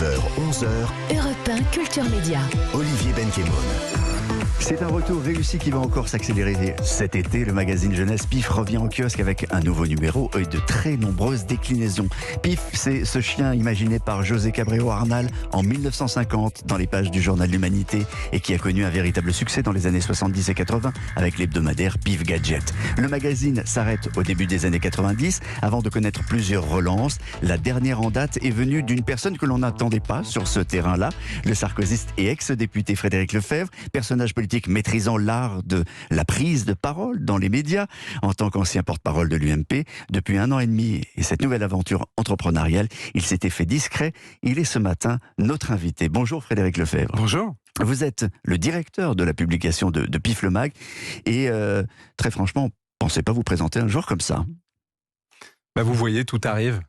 9h, 11h, Europe 1 Culture Média. Olivier Benkemoun. C'est un retour réussi qui va encore s'accélérer. Cet été, le magazine Jeunesse PIF revient en kiosque avec un nouveau numéro et de très nombreuses déclinaisons. PIF, c'est ce chien imaginé par José Cabrero Arnal en 1950 dans les pages du journal L'Humanité et qui a connu un véritable succès dans les années 70 et 80 avec l'hebdomadaire PIF Gadget. Le magazine s'arrête au début des années 90 avant de connaître plusieurs relances. La dernière en date est venue d'une personne que l'on n'attendait pas sur ce terrain-là, le sarkozyste et ex-député Frédéric Lefebvre, personnage politique maîtrisant l'art de la prise de parole dans les médias en tant qu'ancien porte-parole de l'UMP depuis 1 an et demi. Et cette nouvelle aventure entrepreneuriale, il s'était fait discret. Il est ce matin notre invité. Bonjour Frédéric Lefebvre. Bonjour. Vous êtes le directeur de la publication de PIF le Mag et très franchement, pensez pas vous présenter un jour comme ça. Vous voyez, tout arrive.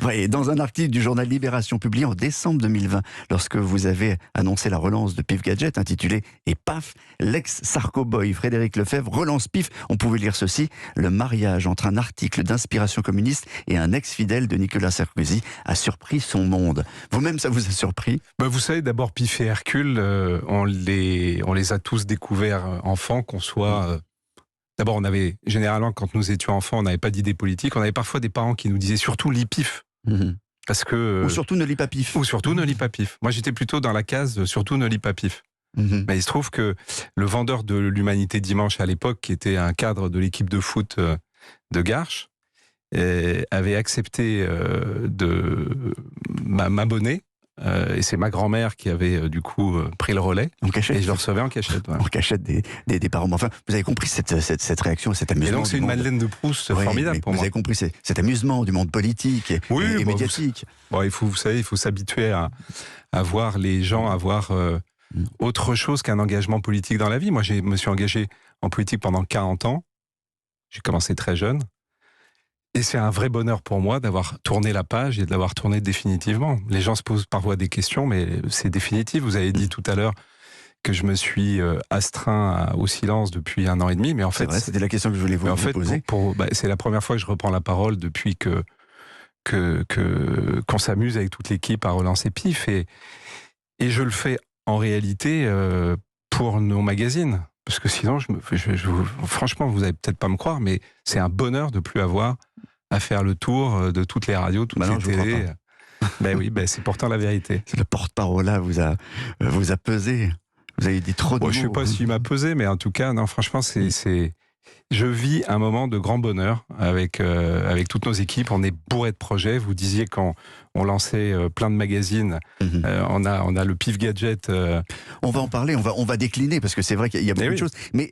Oui, dans un article du journal Libération publié en décembre 2020, lorsque vous avez annoncé la relance de PIF Gadget intitulée « Et paf, l'ex-Sarko-boy Frédéric Lefebvre relance PIF », on pouvait lire ceci: « Le mariage entre un article d'inspiration communiste et un ex-fidèle de Nicolas Sarkozy a surpris son monde ». Vous-même, ça vous a surpris? Vous savez, d'abord, PIF et Hercule, on les a tous découverts enfants, qu'on soit... D'abord, on avait, généralement, quand nous étions enfants, on n'avait pas d'idée politique. On avait parfois des parents qui nous disaient surtout « lis PIF ». Parce que, ou surtout ne lis pas PIF. Ou surtout ne lis pas PIF. Moi, j'étais plutôt dans la case surtout ne lis pas PIF. Mais il se trouve que le vendeur de l'Humanité Dimanche à l'époque, qui était un cadre de l'équipe de foot de Garches, avait accepté de m'abonner. Et c'est ma grand-mère qui avait du coup pris le relais. En cachette. Et je le recevais en cachette. Voilà. En cachette des parents. Enfin, vous avez compris cette réaction, cet amusement. Et donc c'est une Madeleine de Proust formidable pour moi. Vous avez compris cet amusement du monde politique et médiatique. Vous savez, il faut s'habituer à voir les gens avoir autre chose qu'un engagement politique dans la vie. Moi, je me suis engagé en politique pendant 40 ans. J'ai commencé très jeune. Et c'est un vrai bonheur pour moi d'avoir tourné la page et de l'avoir tourné définitivement. Les gens se posent parfois des questions, mais c'est définitif. Vous avez dit tout à l'heure que je me suis astreint au silence depuis 1 an et demi, mais en fait... C'était la question que je voulais vous poser. C'est la première fois que je reprends la parole depuis qu'on s'amuse avec toute l'équipe à relancer PIF. Et je le fais en réalité pour nos magazines. Parce que sinon, franchement, vous n'allez peut-être pas me croire, mais c'est un bonheur de ne plus avoir à faire le tour de toutes les radios, toutes les télés. C'est pourtant la vérité. Le porte-parole là vous a pesé. Vous avez dit trop de mots. Je ne sais pas s'il m'a pesé, mais en tout cas, non, franchement, je vis un moment de grand bonheur avec toutes nos équipes. On est bourré de projets. Vous disiez quand on lançait plein de magazines. On a le PIF Gadget. On va en parler, on va décliner parce que c'est vrai qu'il y a beaucoup de choses. Mais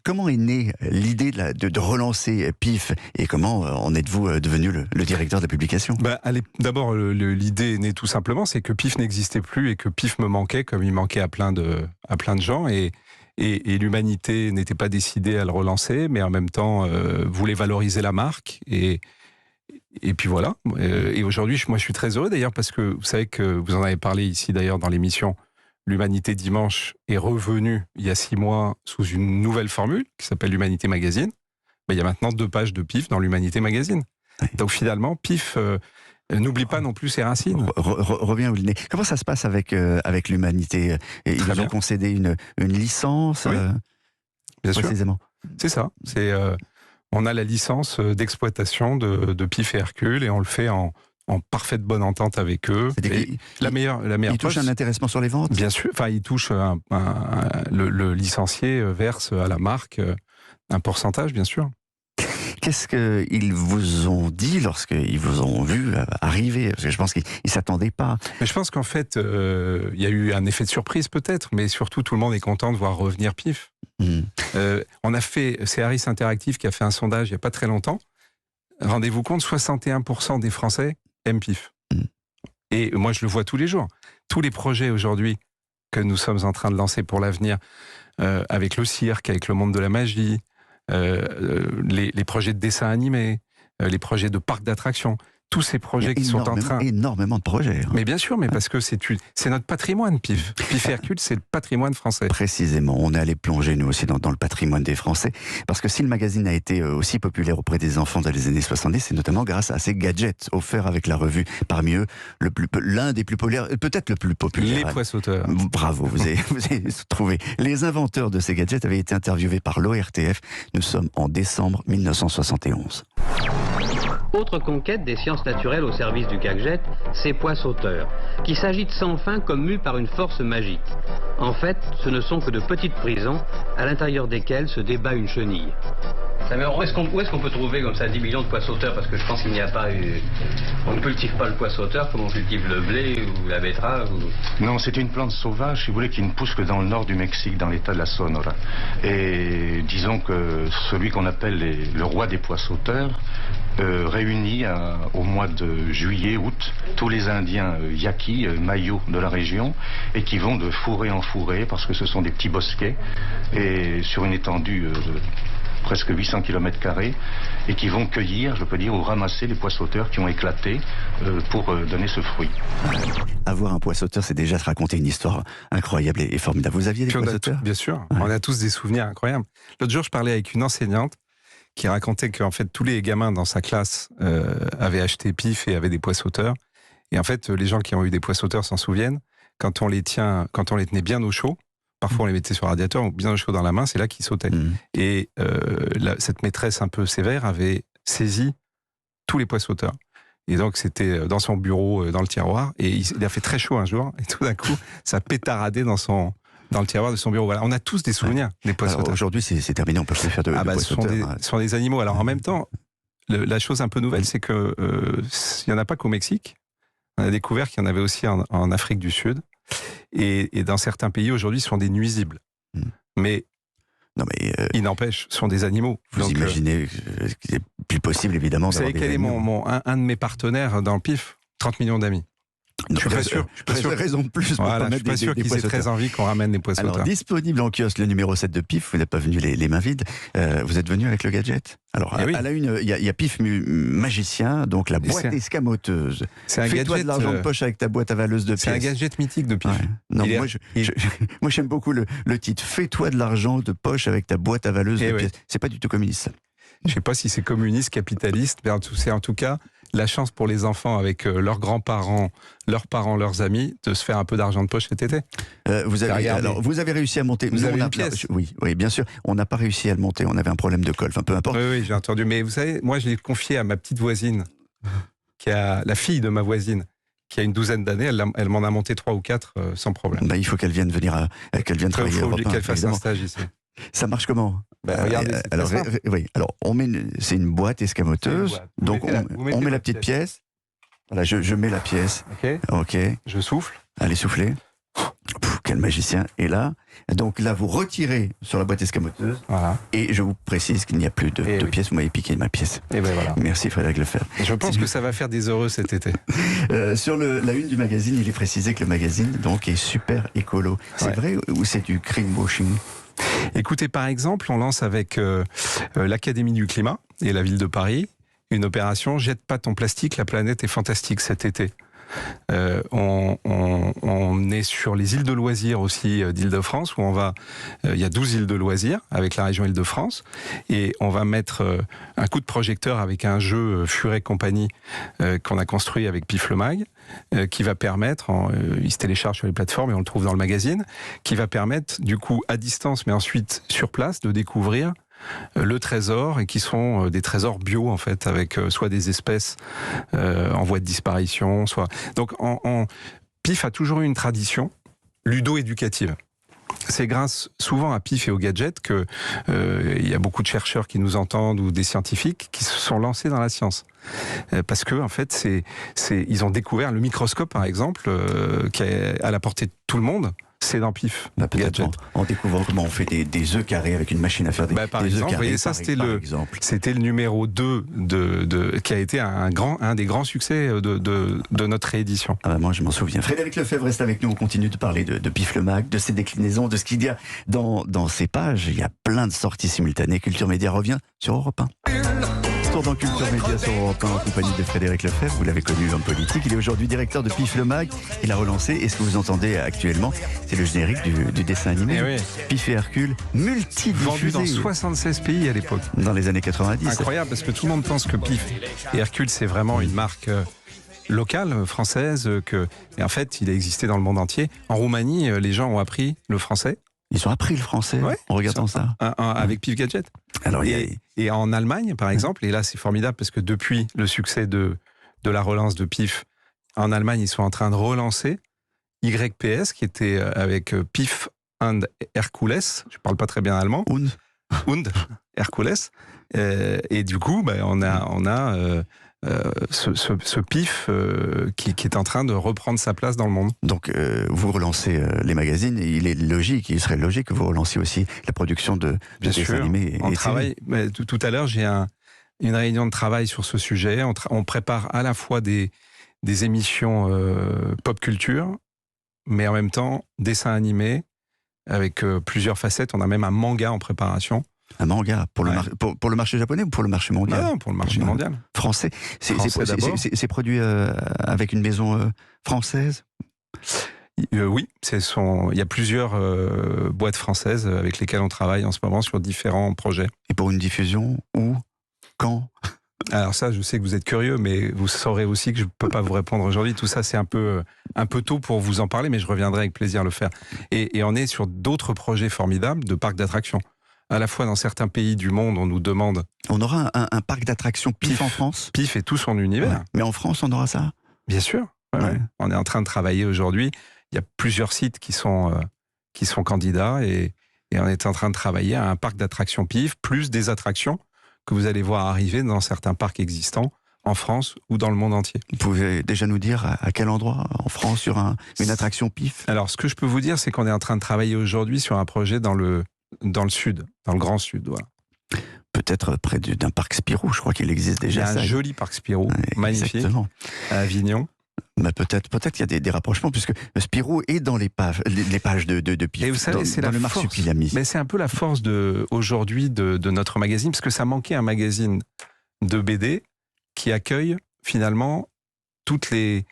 comment est née l'idée de relancer PIF et comment en êtes-vous devenu le directeur de la publication? D'abord, l'idée est née tout simplement, c'est que PIF n'existait plus et que PIF me manquait comme il manquait à plein de gens. Et l'Humanité n'était pas décidée à le relancer, mais en même temps voulait valoriser la marque. Et puis voilà. Et aujourd'hui, moi, je suis très heureux d'ailleurs parce que vous savez que vous en avez parlé ici d'ailleurs dans l'émission. L'Humanité Dimanche est revenue il y a 6 mois sous une nouvelle formule qui s'appelle l'Humanité Magazine. Il y a maintenant 2 pages de PIF dans l'Humanité Magazine. Oui. Donc finalement, PIF... n'oublie pas non plus ses racines. Reviens, Olivier. Comment ça se passe avec l'Humanité? Ils vous ont concédé une licence bien précisément. Sûr. C'est ça. On a la licence d'exploitation de PIF et Hercule et on le fait en parfaite bonne entente avec eux. La meilleure ils touchent un intéressement sur les ventes? Bien sûr. Enfin, ils touchent le licencié verse à la marque un pourcentage, bien sûr. Qu'est-ce qu'ils vous ont dit lorsqu'ils vous ont vu arriver? Parce que je pense qu'ils ne s'attendaient pas. Mais je pense qu'en fait, il y a eu un effet de surprise peut-être, mais surtout tout le monde est content de voir revenir PIF. C'est Harris Interactive qui a fait un sondage il n'y a pas très longtemps. Rendez-vous compte, 61% des Français aiment PIF. Et moi, je le vois tous les jours. Tous les projets aujourd'hui que nous sommes en train de lancer pour l'avenir, avec le cirque, avec le monde de la magie, les projets de dessin animé, les projets de parcs d'attractions, tous ces projets qui sont en train... Énormément de projets. Mais bien sûr, mais parce que c'est notre patrimoine, PIF. PIF et Hercule, c'est le patrimoine français. Précisément, on est allé plonger nous aussi dans le patrimoine des Français, parce que si le magazine a été aussi populaire auprès des enfants dans les années 70, c'est notamment grâce à ces gadgets offerts avec la revue. Parmi eux, l'un des plus populaires, peut-être le plus populaire. Les poissoteurs. Bravo, vous avez trouvé. Les inventeurs de ces gadgets avaient été interviewés par l'ORTF. Nous sommes en décembre 1971. Autre conquête des sciences naturelles au service du gadget, ces poissoteurs, qui s'agitent sans fin comme mus par une force magique. En fait, ce ne sont que de petites prisons, à l'intérieur desquelles se débat une chenille. Mais où est-ce qu'on peut trouver comme ça 10 millions de poissoteurs? Parce que je pense qu'il n'y a pas on ne cultive pas le poissoteur comme on cultive le blé ou la betterave Non, c'est une plante sauvage, si vous voulez, qui ne pousse que dans le nord du Mexique, dans l'état de la Sonora. Et disons que celui qu'on appelle le roi des poissoteurs réunit au mois de juillet, août, tous les Indiens Yaqui, Mayo de la région, et qui vont de fourré en fourré, parce que ce sont des petits bosquets, et sur une étendue presque 800 km², et qui vont cueillir, je peux dire, ou ramasser les poissoteurs qui ont éclaté pour donner ce fruit. Avoir un poissauteur, c'est déjà se raconter une histoire incroyable et formidable. Vous aviez des poissoteurs? Bien sûr, ouais. On a tous des souvenirs incroyables. L'autre jour, je parlais avec une enseignante qui racontait qu'en fait, tous les gamins dans sa classe avaient acheté PIF et avaient des poissoteurs. Et en fait, les gens qui ont eu des poissoteurs s'en souviennent. Quand on les tenait bien au chaud, parfois on les mettait sur le radiateur ou bien au chaud dans la main, c'est là qu'ils sautaient. Et cette maîtresse un peu sévère avait saisi tous les poissoteurs. Et donc c'était dans son bureau, dans le tiroir, et il a fait très chaud un jour, et tout d'un coup, ça pétaradait dans le tiroir de son bureau. Voilà, on a tous des souvenirs des poissoteurs. Aujourd'hui, c'est terminé, on peut plus faire de poissoteurs. Ce sont des animaux. Alors en même temps, la chose un peu nouvelle, c'est que il n'y en a pas qu'au Mexique. On a découvert qu'il y en avait aussi en Afrique du Sud. Et dans certains pays, aujourd'hui, ce sont des nuisibles. Mais il n'empêche, ce sont des animaux. Vous imaginez qu'il est plus possible, évidemment, d'avoir des animaux. Vous savez quel est un de mes partenaires dans le PIF? 30 millions d'amis. Je suis pas sûr. Raison de plus. Voilà, je suis pas sûr qu'ils aient très envie qu'on ramène des poissoteurs. Alors, disponible en kiosque, le numéro 7 de PIF. Vous n'êtes pas venu les mains vides. Vous êtes venu avec le gadget. Alors, à la une, il y a PIF magicien, donc la boîte escamoteuse. C'est un gadget. Fais-toi de l'argent de poche avec ta boîte à valeuse de pièces. C'est un gadget mythique de PIF. Ouais. Non, moi, j'aime beaucoup le titre. Fais-toi de l'argent de poche avec ta boîte à valeuse de pièces. C'est pas du tout communiste, ça. Je ne sais pas si c'est communiste, capitaliste, mais c'est en tout cas la chance pour les enfants avec leurs grands-parents, leurs parents, leurs amis, de se faire un peu d'argent de poche cet été. Vous avez réussi à monter. Vous avez une pièce. Oui, bien sûr. On n'a pas réussi à le monter. On avait un problème de colle. Enfin, peu importe. Oui, j'ai entendu. Mais vous savez, moi, je l'ai confié à ma petite voisine, la fille de ma voisine, qui a une douzaine d'années. Elle m'en a monté 3 ou 4 sans problème. Il faut qu'elle vienne travailler. Il faut qu'elle fasse un stage ici. Ça marche comment? Regardez, c'est une boîte escamoteuse. Donc on met la petite pièce. Voilà, je mets la pièce. Ok. Je souffle. Allez, soufflez. Quel magicien. Et là, donc là, vous retirez sur la boîte escamoteuse. Voilà. Et je vous précise qu'il n'y a plus de pièces. Vous m'avez piqué ma pièce. Et ben voilà. Merci Frédéric Lefebvre. Je pense que ça va faire des heureux cet été. Sur la une du magazine, il est précisé que le magazine donc est super écolo. C'est vrai ou c'est du greenwashing? Écoutez, par exemple, on lance avec l'Académie du climat et la ville de Paris une opération « Jette pas ton plastique, la planète est fantastique » cet été. On est sur les îles de loisirs aussi d'Île-de-France où il y a 12 îles de loisirs avec la région Île-de-France et on va mettre un coup de projecteur avec un jeu Furet Compagnie qu'on a construit avec PIF le Mag qui va permettre, il se télécharge sur les plateformes et on le trouve dans le magazine, qui va permettre du coup à distance mais ensuite sur place de découvrir le trésor, et qui sont des trésors bio en fait, avec soit des espèces en voie de disparition, soit... Donc PIF a toujours eu une tradition ludo-éducative. C'est grâce souvent à PIF et aux gadgets que il y a beaucoup de chercheurs qui nous entendent ou des scientifiques qui se sont lancés dans la science. Parce que en fait, ils ont découvert le microscope par exemple, qui est à la portée de tout le monde. C'est dans PIF. Peut-être en découvrant comment on fait des œufs carrés avec une machine à faire des œufs carrés. Vous voyez, ça c'était le numéro 2 qui a été un des grands succès de notre réédition. Moi je m'en souviens. Frédéric Lefebvre reste avec nous, on continue de parler de PIF le Mag, de ses déclinaisons, de ce qu'il y a dans ses pages. Il y a plein de sorties simultanées. Culture Média revient sur Europe 1. retour dans Culture Média sur Europe 1 en compagnie de Frédéric Lefebvre. Vous l'avez connu, l'homme politique. Il est aujourd'hui directeur de Pif le Mag. Il a relancé. Et ce que vous entendez actuellement, c'est le générique du dessin animé. oui. Pif et Hercule, Vendu dans multidiffusé 76 pays à l'époque. dans les années 90. Incroyable, parce que tout le monde pense que Pif et Hercule, c'est vraiment une marque locale, française, et en fait, il a existé dans le monde entier. En Roumanie, les gens ont appris le français. Ils ont appris le français Ouais, en regardant ça. Avec Pif Gadget. Alors, Et en Allemagne, par exemple, et là c'est formidable parce que depuis le succès de la relance de Pif, en Allemagne, ils sont en train de relancer YPS, qui était avec Pif and Hercules. Je parle pas très bien allemand. Und Hercules. Et du coup, on a ce Pif qui est en train de reprendre sa place dans le monde. Donc, vous relancez les magazines, et il serait logique que vous relanciez aussi la production de dessins animés. On travaille. Tout à l'heure, j'ai une réunion de travail sur ce sujet. On prépare à la fois des émissions pop culture, mais en même temps dessins animés avec plusieurs facettes. On a même un manga en préparation. Un manga pour le marché japonais ou pour le marché mondial? Non, pour le marché mondial. Français. C'est produit avec une maison française? Oui, il y a plusieurs boîtes françaises avec lesquelles on travaille en ce moment sur différents projets. Et pour une diffusion, où? Quand? Alors ça, je sais que vous êtes curieux, mais vous saurez aussi que je ne peux pas vous répondre aujourd'hui. Tout ça, c'est un peu tôt pour vous en parler, mais je reviendrai avec plaisir le faire. Et on est sur d'autres projets formidables de parcs d'attractions. À la fois dans certains pays du monde, on nous demande... On aura un parc d'attractions Pif en France? Pif et tout son univers. Ouais. Mais en France, on aura ça? Bien sûr. Ouais. On est en train de travailler aujourd'hui. Il y a plusieurs sites qui sont candidats et on est en train de travailler à un parc d'attractions Pif, plus des attractions que vous allez voir arriver dans certains parcs existants en France ou dans le monde entier. Vous pouvez déjà nous dire à quel endroit en France sur une attraction Pif? Alors, ce que je peux vous dire, c'est qu'on est en train de travailler aujourd'hui sur un projet dans le sud, dans le Grand Sud. Voilà. Peut-être près d'un parc Spirou, je crois qu'il existe déjà. Il y a un joli parc Spirou, magnifique, exactement. À Avignon. Mais peut-être qu'il y a des rapprochements, puisque Spirou est dans les pages de Pif. Et vous savez, c'est dans la le force. marsupilami. Mais c'est un peu la force aujourd'hui de notre magazine, parce que ça manquait un magazine de BD qui accueille finalement toutes les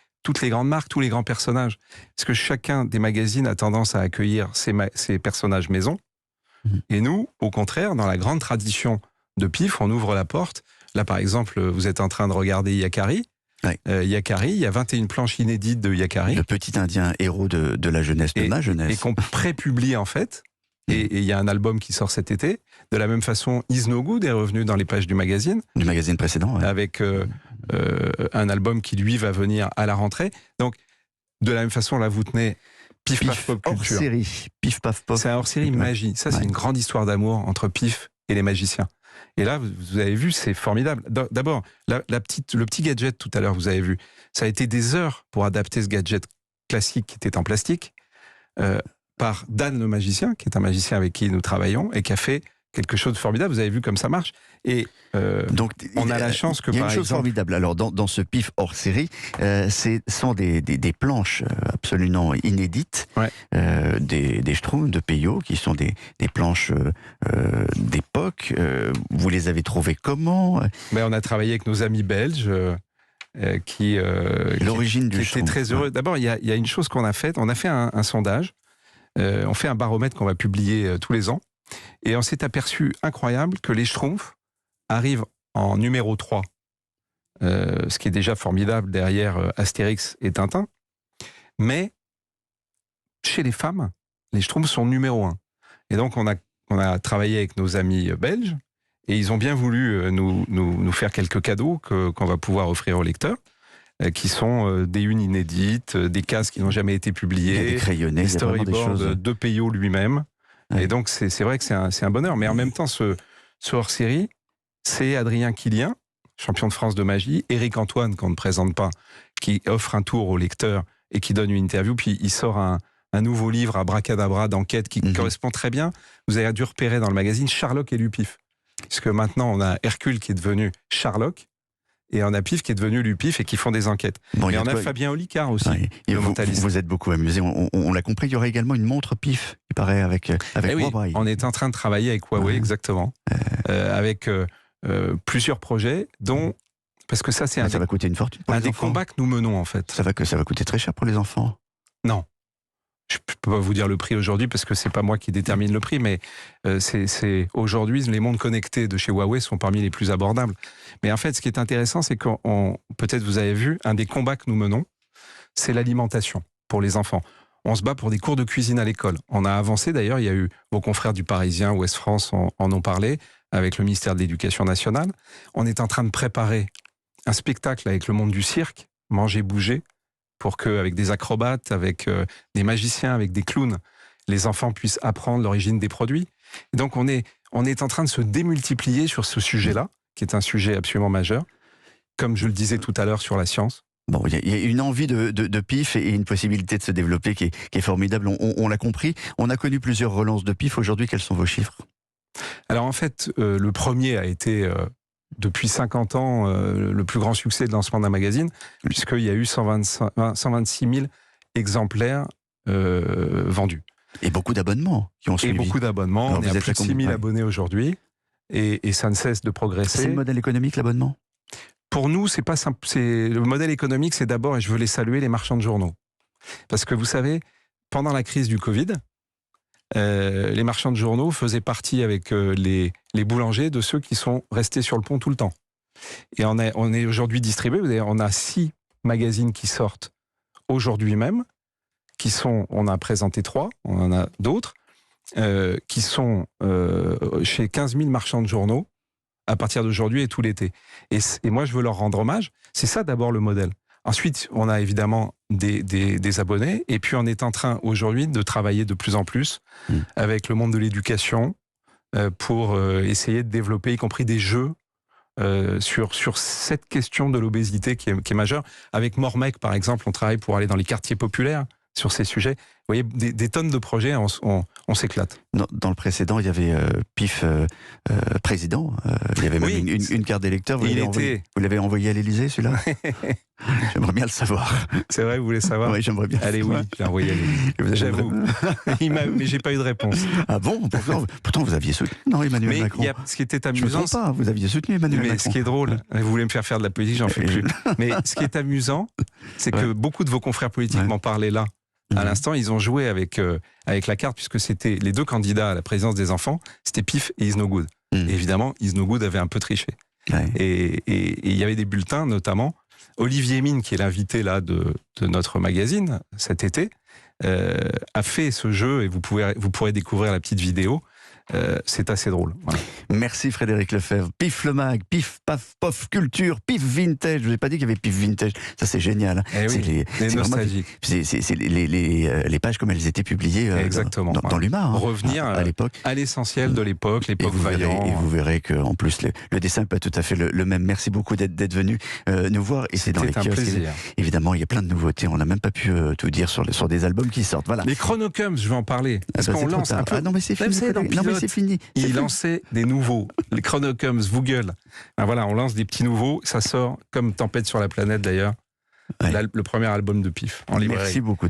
grandes marques, tous les grands personnages. Parce que chacun des magazines a tendance à accueillir ses personnages maison. Et nous, au contraire, dans la grande tradition de Pif, on ouvre la porte. Là, par exemple, vous êtes en train de regarder Yakari. Ouais. Yakari, il y a 21 planches inédites de Yakari. Le petit indien héros de la jeunesse, de ma jeunesse. Et qu'on prépublie en fait. Et il y a un album qui sort cet été. De la même façon, Is No Good est revenu dans les pages du magazine. Du magazine précédent, ouais. Avec un album qui, lui, va venir à la rentrée. Donc, de la même façon, là, vous tenez Pif Paf Pop Culture. Hors-série. Pif Paf Pop. C'est un hors-série magie. Ça, c'est une grande histoire d'amour entre Pif et les magiciens. Et là, vous avez vu, c'est formidable. D'abord, le petit gadget tout à l'heure, vous avez vu, ça a été des heures pour adapter ce gadget classique qui était en plastique par Dan le magicien, qui est un magicien avec qui nous travaillons et qui a fait quelque chose de formidable. Vous avez vu comme ça marche. Et donc, on a la chance que, par exemple... Il y a une chose formidable. Alors, dans ce Pif hors série, ce sont des planches absolument inédites, des Schtroumpfs de Peyo, qui sont des planches d'époque. Vous les avez trouvées comment? On a travaillé avec nos amis belges qui étaient très heureux. D'abord, il y a une chose qu'on a faite. On a fait un sondage. On fait un baromètre qu'on va publier tous les ans. Et on s'est aperçu, incroyable, que les Schtroumpfs arrivent en numéro 3, ce qui est déjà formidable derrière Astérix et Tintin. Mais chez les femmes, les Schtroumpfs sont numéro 1. Et donc on a travaillé avec nos amis belges et ils ont bien voulu nous faire quelques cadeaux qu'on va pouvoir offrir aux lecteurs, qui sont des unes inédites, des cases qui n'ont jamais été publiées, des crayonnés, des storyboards de Peyo lui-même. Et donc, c'est vrai que c'est un bonheur. Mais en même temps, ce hors-série, c'est Adrien Quilien, champion de France de magie, Éric Antoine, qu'on ne présente pas, qui offre un tour au lecteur et qui donne une interview. Puis il sort un nouveau livre, Abracadabra, d'enquête, qui correspond très bien. Vous avez dû repérer dans le magazine Sherlock et Lupif. Puisque maintenant, on a Hercule qui est devenu Sherlock, et on a Pif qui est devenu Lupif et qui font des enquêtes. Et on a Fabien Olicard aussi, le mentaliste. Vous êtes beaucoup amusé, on l'a compris, il y aurait également une montre Pif, il paraît, avec Huawei. On est en train de travailler avec Huawei, exactement. Avec plusieurs projets, dont parce que ça c'est Ça va coûter une fortune pour un les des enfants. combats que nous menons en fait. Ça va coûter très cher pour les enfants. Non. Je ne peux pas vous dire le prix aujourd'hui parce que c'est pas moi qui détermine le prix, mais c'est aujourd'hui les montres connectées de chez Huawei sont parmi les plus abordables. Mais en fait, ce qui est intéressant, c'est peut-être vous avez vu, un des combats que nous menons, c'est l'alimentation pour les enfants. On se bat pour des cours de cuisine à l'école. On a avancé d'ailleurs, il y a eu vos confrères du Parisien, Ouest France en ont parlé, avec le ministère de l'Éducation nationale. On est en train de préparer un spectacle avec le monde du cirque, Manger, Bouger, pour qu'avec des acrobates, avec des magiciens, avec des clowns, les enfants puissent apprendre l'origine des produits. Et donc on est en train de se démultiplier sur ce sujet-là, qui est un sujet absolument majeur, comme je le disais tout à l'heure sur la science. Bon, il y a une envie de PIF et une possibilité de se développer qui est formidable, on l'a compris. On a connu plusieurs relances de PIF. Aujourd'hui, quels sont vos chiffres? Alors en fait, le premier a été... depuis 50 ans, le plus grand succès de lancement d'un magazine, puisqu'il y a eu 126 000 exemplaires vendus. Et beaucoup d'abonnements qui ont suivi. Et beaucoup d'abonnements. Alors, on est à plus de 6 000 abonnés aujourd'hui, et ça ne cesse de progresser. C'est le modèle économique, l'abonnement? Pour nous, c'est pas simple. Le modèle économique, c'est d'abord, et je veux les saluer, les marchands de journaux. Parce que vous savez, pendant la crise du Covid, les marchands de journaux faisaient partie avec les boulangers de ceux qui sont restés sur le pont tout le temps. Et on est aujourd'hui distribué. On a 6 magazines qui sortent aujourd'hui même, on a présenté 3, on en a d'autres, qui sont chez 15 000 marchands de journaux à partir d'aujourd'hui et tout l'été. Et moi, je veux leur rendre hommage. C'est ça d'abord le modèle. Ensuite, on a évidemment des abonnés, et puis on est en train aujourd'hui de travailler de plus en plus avec le monde de l'éducation pour essayer de développer, y compris des jeux sur cette question de l'obésité qui est majeure. Avec Mormec, par exemple, on travaille pour aller dans les quartiers populaires sur ces sujets. Vous voyez, des tonnes de projets, on s'éclate. Dans le précédent, il y avait PIF président. Il y avait même une carte d'électeur. Vous l'avez envoyé à l'Élysée, celui-là? J'aimerais bien le savoir. C'est vrai, vous voulez savoir? Oui, j'aimerais bien. Allez, oui, je l'ai envoyé à l'Élysée. J'avoue. Mais j'ai pas eu de réponse. Ah bon? Pourtant, vous aviez soutenu, non, Emmanuel Macron? Ce qui était amusant... Je ne pas, vous aviez soutenu Emmanuel Macron. Ce qui est drôle, vous voulez me faire faire de la politique, j'en fais plus. Mais ce qui est amusant, c'est que beaucoup de vos confrères politiques m'en parlaient là. À l'instant, ils ont joué avec la carte, puisque c'était les 2 candidats à la présidence des enfants, c'était PIF et Is No Good. Et évidemment, Is No Good avait un peu triché. Et il y avait des bulletins, notamment. Olivier Mine, qui est l'invité là de notre magazine cet été, a fait ce jeu, et vous pourrez découvrir la petite vidéo. C'est assez drôle. Voilà. Merci Frédéric Lefebvre. Pif le mag, pif, paf, pof, culture, pif vintage. Je vous ai pas dit qu'il y avait pif vintage. Ça c'est génial. C'est nostalgique. C'est les pages comme elles étaient publiées exactement, dans l'humain. Revenir à l'époque. À l'essentiel de l'époque Vaillant. Et vous verrez qu'en plus le dessin n'est pas tout à fait le même. Merci beaucoup d'être venu nous voir. Et c'est dans les kiosques. Plaisir. Évidemment, il y a plein de nouveautés. On n'a même pas pu tout dire sur des albums qui sortent. Voilà. Les Chronocums, je vais en parler. Parce qu'on lance un peu. Ah non mais c'est fini. Non mais c'est fini. Il lançait des nouveaux, les Chronocums, Vogel. Ben voilà, on lance des petits nouveaux, ça sort comme Tempête sur la planète d'ailleurs. Le premier album de PIF en librairie. Merci beaucoup.